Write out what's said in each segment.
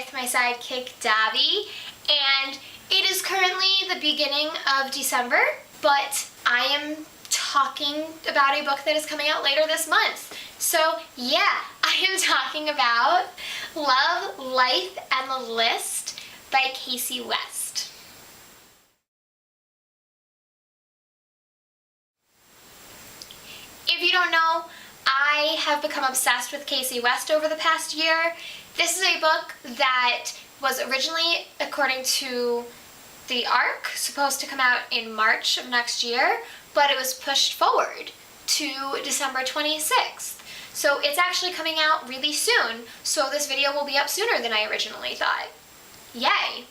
with my sidekick Davi, and it is currently the beginning of December, but I am talking about a book that is coming out later this month. So yeah, I am talking about Love, Life, and the List by Kasie West. If you don't know, I have become obsessed with Kasie West over the past year. This is a book that was originally, according to the ARC, supposed to come out in March of next year, but it was pushed forward to December 26th. So it's actually coming out really soon, so this video will be up sooner than I originally thought. Yay!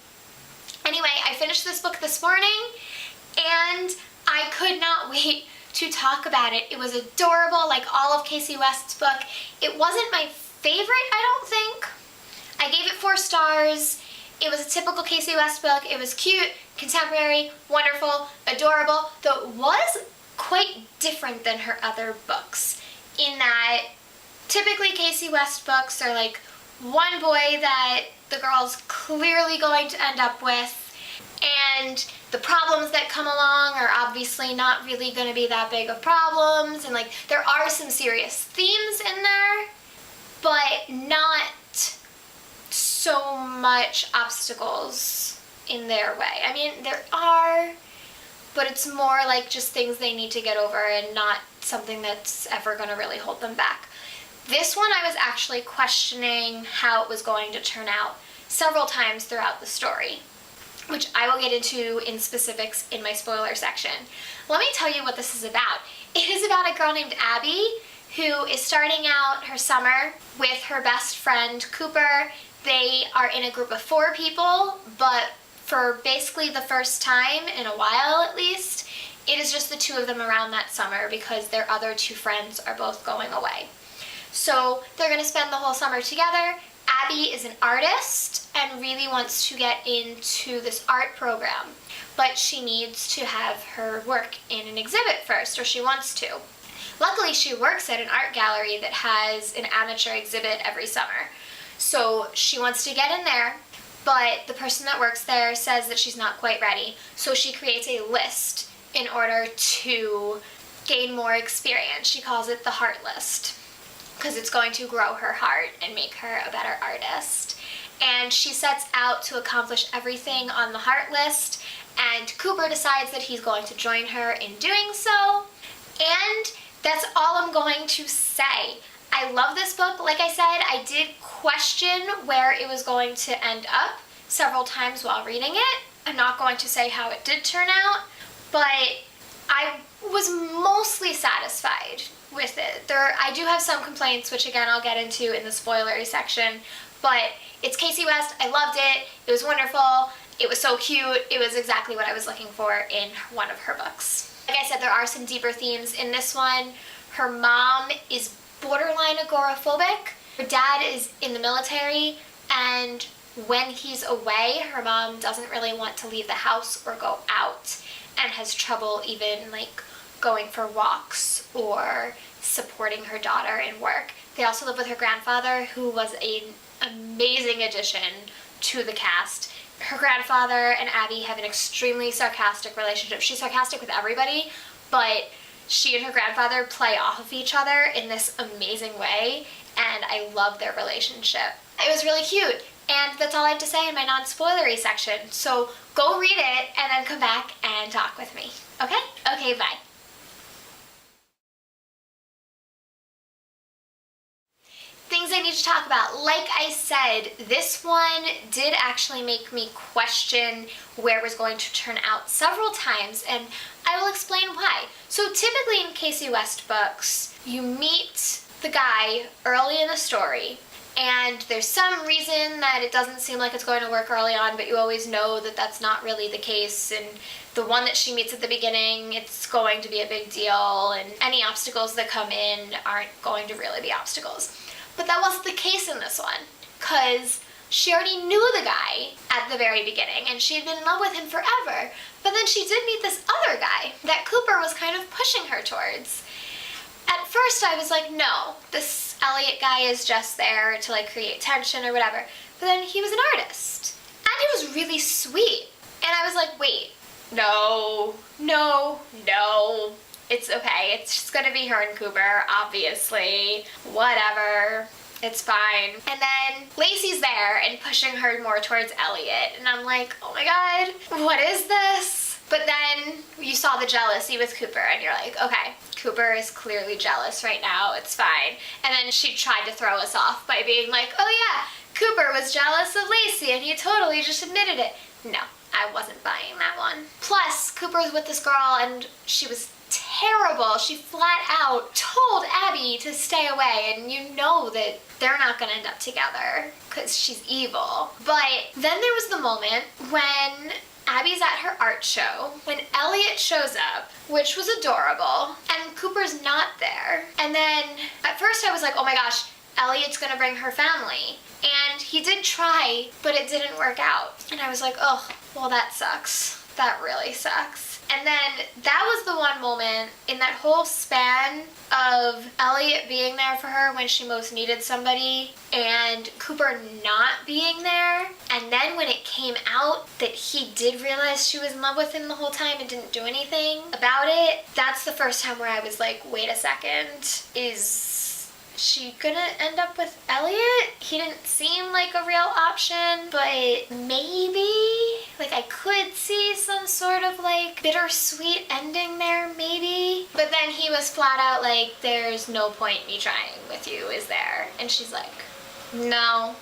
Anyway, I finished this book this morning, and I could not wait to talk about it. It was adorable, like all of Kasie West's book. It wasn't my favorite, I don't think. I gave it 4 stars. It was a typical Kasie West book. It was cute, contemporary, wonderful, adorable, though it was quite different than her other books in that typically Kasie West books are like one boy that the girl's clearly going to end up with, and the problems that come along are obviously not really going to be that big of problems, and like there are some serious themes in there, but not so much obstacles in their way. I mean, there are, but it's more like just things they need to get over and not something that's ever going to really hold them back. This one I was actually questioning how it was going to turn out several times throughout the story, which I will get into in specifics in my spoiler section. Let me tell you what this is about. It is about a girl named Abby who is starting out her summer with her best friend Cooper. They are in a group of 4 people, but for basically the first time in a while at least, it is just the 2 of them around that summer because their other 2 friends are both going away. So they're going to spend the whole summer together. Abby is an artist and really wants to get into this art program, but she needs to have her work in an exhibit first, or she wants to. Luckily, she works at an art gallery that has an amateur exhibit every summer, so she wants to get in there, but the person that works there says that she's not quite ready, so she creates a list in order to gain more experience. She calls it the heart list, because it's going to grow her heart and make her a better artist. And she sets out to accomplish everything on the heart list, and Cooper decides that he's going to join her in doing so. And that's all I'm going to say. I love this book. Like I said, I did question where it was going to end up several times while reading it. I'm not going to say how it did turn out, but I was mostly satisfied with it. I do have some complaints, which again I'll get into in the spoilery section, but it's Kasie West. I loved it. It was wonderful. It was so cute. It was exactly what I was looking for in one of her books. Like I said, there are some deeper themes in this one. Her mom is borderline agoraphobic. Her dad is in the military, and when he's away, her mom doesn't really want to leave the house or go out, and has trouble even like going for walks or supporting her daughter in work. They also live with her grandfather, who was an amazing addition to the cast. Her grandfather and Abby have an extremely sarcastic relationship. She's sarcastic with everybody, but she and her grandfather play off of each other in this amazing way, and I love their relationship. It was really cute, and that's all I have to say in my non-spoilery section. So go read it and then come back and talk with me. Okay? Okay, bye. Things I need to talk about. Like I said, this one did actually make me question where it was going to turn out several times, and I will explain why. So typically in Kasie West books, you meet the guy early in the story, and there's some reason that it doesn't seem like it's going to work early on, but you always know that that's not really the case, and the one that she meets at the beginning, it's going to be a big deal, and any obstacles that come in aren't going to really be obstacles. But that wasn't the case in this one, because she already knew the guy at the very beginning, and she had been in love with him forever. But then she did meet this other guy that Cooper was kind of pushing her towards. At first I was like, no, this Elliot guy is just there to like create tension or whatever. But then he was an artist. And he was really sweet. And I was like, wait, no. It's okay. It's just gonna be her and Cooper, obviously. Whatever. It's fine. And then Lacey's there and pushing her more towards Elliot. And I'm like, oh my god, what is this? But then you saw the jealousy with Cooper and you're like, okay, Cooper is clearly jealous right now. It's fine. And then she tried to throw us off by being like, oh yeah, Cooper was jealous of Lacey and he totally just admitted it. No, I wasn't buying that one. Plus, Cooper's with this girl and she was terrible. She flat out told Abby to stay away, and you know that they're not gonna end up together because she's evil. But then there was the moment when Abby's at her art show, when Elliot shows up, which was adorable, and Cooper's not there. And then at first I was like, oh my gosh, Elliot's gonna bring her family. And he did try, but it didn't work out. And I was like, oh, well that sucks. That really sucks. And then that was the one moment in that whole span of Elliot being there for her when she most needed somebody and Cooper not being there. And then when it came out that he did realize she was in love with him the whole time and didn't do anything about it, that's the first time where I was like, wait a second, is she gonna end up with Elliot? He didn't seem like a real option, but maybe, like I could see some sort of like bittersweet ending there, maybe. But then he was flat out like, there's no point me trying with you, is there? And she's like, no.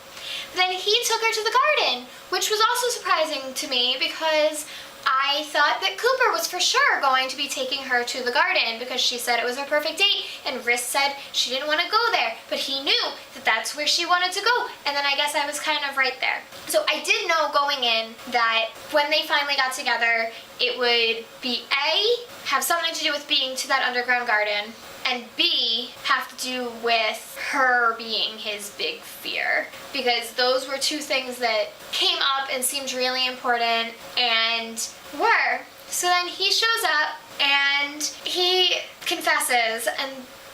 Then he took her to the garden, which was also surprising to me because I thought that Cooper was for sure going to be taking her to the garden because she said it was her perfect date, and Riss said she didn't want to go there, but he knew that that's where she wanted to go, and then I guess I was kind of right there. So I did know going in that when they finally got together, it would be A, have something to do with being to that underground garden, and B, have to do with her being his big fear. Because those were two things that came up and seemed really important and were. So then he shows up and he confesses, and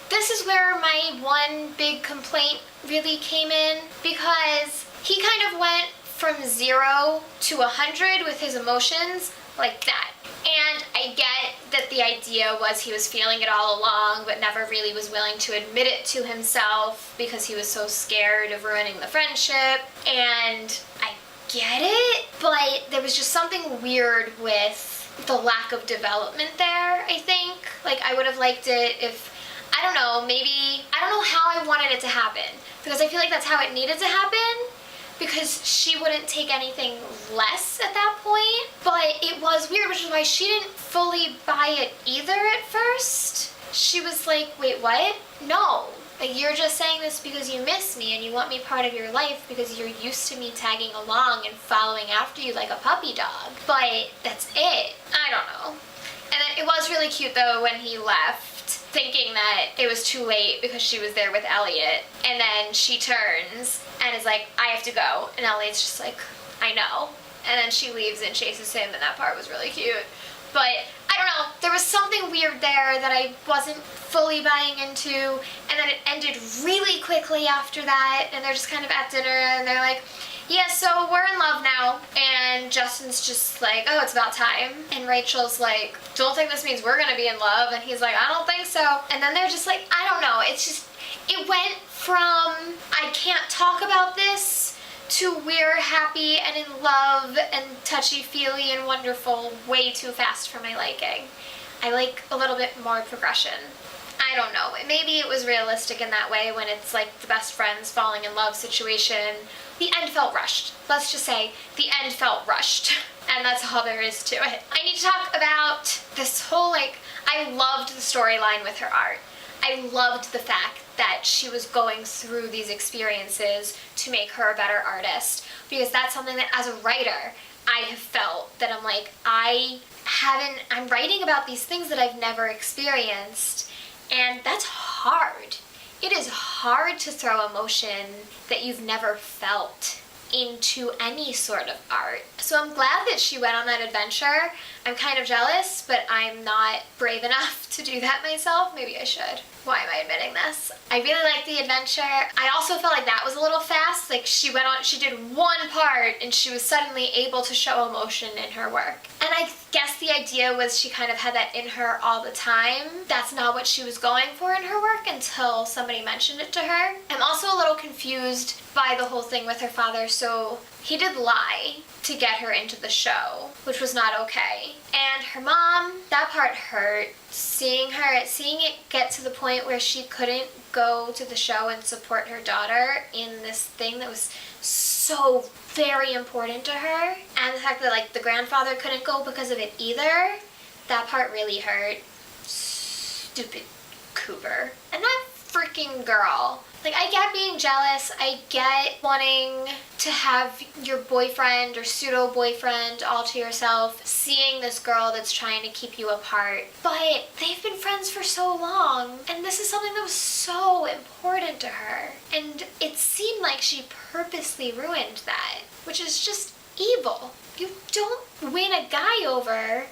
this is where my one big complaint really came in, because he kind of went from 0 to 100 with his emotions like that. And I get that the idea was he was feeling it all along, but never really was willing to admit it to himself because he was so scared of ruining the friendship. And I get it, but there was just something weird with the lack of development there, I think. Like, I would have liked it if, I don't know, maybe, I don't know how I wanted it to happen, because I feel like that's how it needed to happen, because she wouldn't take anything less at that point. But it was weird, which is why she didn't fully buy it either at first. She was like, wait, what? No. Like, you're just saying this because you miss me and you want me part of your life because you're used to me tagging along and following after you like a puppy dog. But that's it. I don't know. And then it was really cute though when he left, thinking that it was too late because she was there with Elliot. And then she turns and is like, I have to go. And Elliot's just like, I know. And then she leaves and chases him, and that part was really cute. But I don't know, there was something weird there that I wasn't fully buying into, and then it ended really quickly after that, and they're just kind of at dinner and they're like, yeah, so we're in love now. And Justin's just like, oh, it's about time. And Rachel's like, don't think this means we're gonna be in love. And he's like, I don't think so. And then they're just like, I don't know, it's just, it went from I can't talk about this to we're happy and in love and touchy-feely and wonderful way too fast for my liking. I like a little bit more progression. I don't know, maybe it was realistic in that way when it's like the best friends falling in love situation. The end felt rushed. Let's just say the end felt rushed. And that's all there is to it. I need to talk about this whole, like, I loved the storyline with her art. I loved the fact that she was going through these experiences to make her a better artist, because that's something that as a writer I have felt that I'm like, I'm writing about these things that I've never experienced, and that's hard. It is hard to throw emotion that you've never felt into any sort of art. So I'm glad that she went on that adventure. I'm kind of jealous, but I'm not brave enough to do that myself. Maybe I should. Why am I admitting this? I really liked the adventure. I also felt like that was a little fast. Like she did one part and she was suddenly able to show emotion in her work. And I guess the idea was she kind of had that in her all the time. That's not what she was going for in her work until somebody mentioned it to her. I'm also a little confused by the whole thing with her father. So he did lie to get her into the show, which was not okay. And her mom, that part hurt. Seeing it get to the point where she couldn't go to the show and support her daughter in this thing that was so very important to her. And the fact that like the grandfather couldn't go because of it either, that part really hurt. Stupid Cooper. And that freaking girl. Like, I get being jealous, I get wanting to have your boyfriend or pseudo-boyfriend all to yourself, seeing this girl that's trying to keep you apart. But they've been friends for so long, and this is something that was so important to her. And it seemed like she purposely ruined that, which is just evil. You don't win a guy over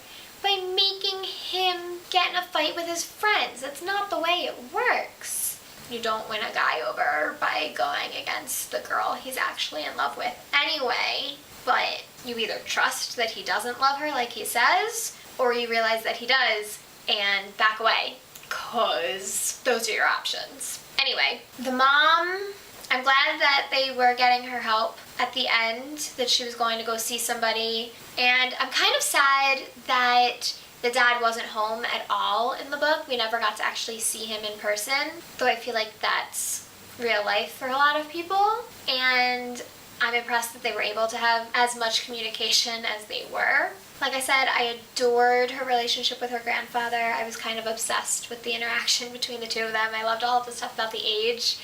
by making him get in a fight with his friends. That's not the way it works. You don't win a guy over by going against the girl he's actually in love with anyway, but you either trust that he doesn't love her like he says, or you realize that he does and back away, cause those are your options. Anyway, the mom, I'm glad that they were getting her help at the end, that she was going to go see somebody, and I'm kind of sad that the dad wasn't home at all in the book. We never got to actually see him in person, though I feel like that's real life for a lot of people. And I'm impressed that they were able to have as much communication as they were. Like I said, I adored her relationship with her grandfather. I was kind of obsessed with the interaction between the two of them. I loved all of the stuff about the age,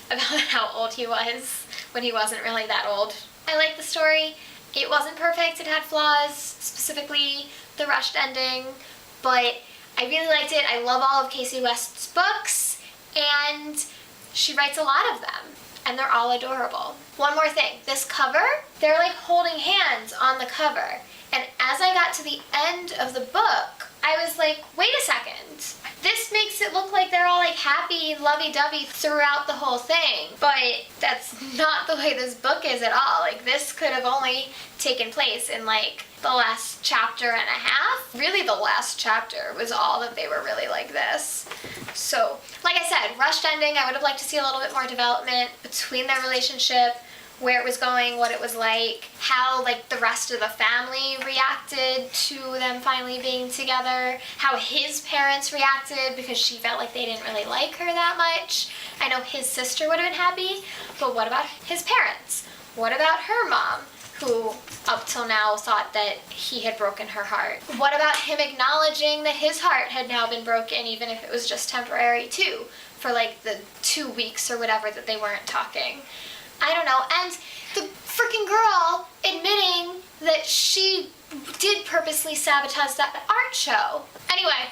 about how old he was when he wasn't really that old. I liked the story. It wasn't perfect, it had flaws, specifically the rushed ending, but I really liked it. I love all of Kasie West's books, and she writes a lot of them, and they're all adorable. One more thing, this cover, they're like holding hands on the cover, and as I got to the end of the book, I was like, wait a second. This makes it look like they're all like happy, lovey-dovey throughout the whole thing, but that's not the way this book is at all. Like, this could have only taken place in like the last chapter and a half. Really, the last chapter was all that they were really like this. So, like I said, rushed ending. I would have liked to see a little bit more development between their relationship, where it was going, what it was like, how like the rest of the family reacted to them finally being together, how his parents reacted because she felt like they didn't really like her that much. I know his sister would have been happy, but what about his parents? What about her mom, who up till now thought that he had broken her heart? What about him acknowledging that his heart had now been broken, even if it was just temporary too, for like the 2 weeks or whatever that they weren't talking? I don't know. And the freaking girl admitting that she did purposely sabotage that art show. Anyway,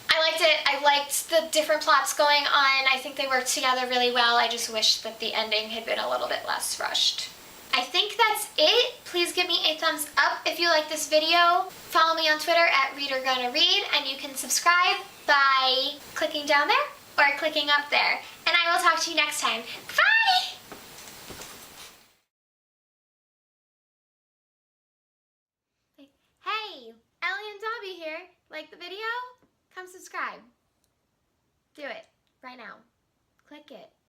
I liked it. I liked the different plots going on. I think they worked together really well. I just wish that the ending had been a little bit less rushed. I think that's it. Please give me a thumbs up if you like this video. Follow me on Twitter at ReaderGonnaRead, and you can subscribe by clicking down there or clicking up there. And I will talk to you next time. Bye! Hey, Ellie and Dobby here. Like the video? Come subscribe. Do it right now. Click it.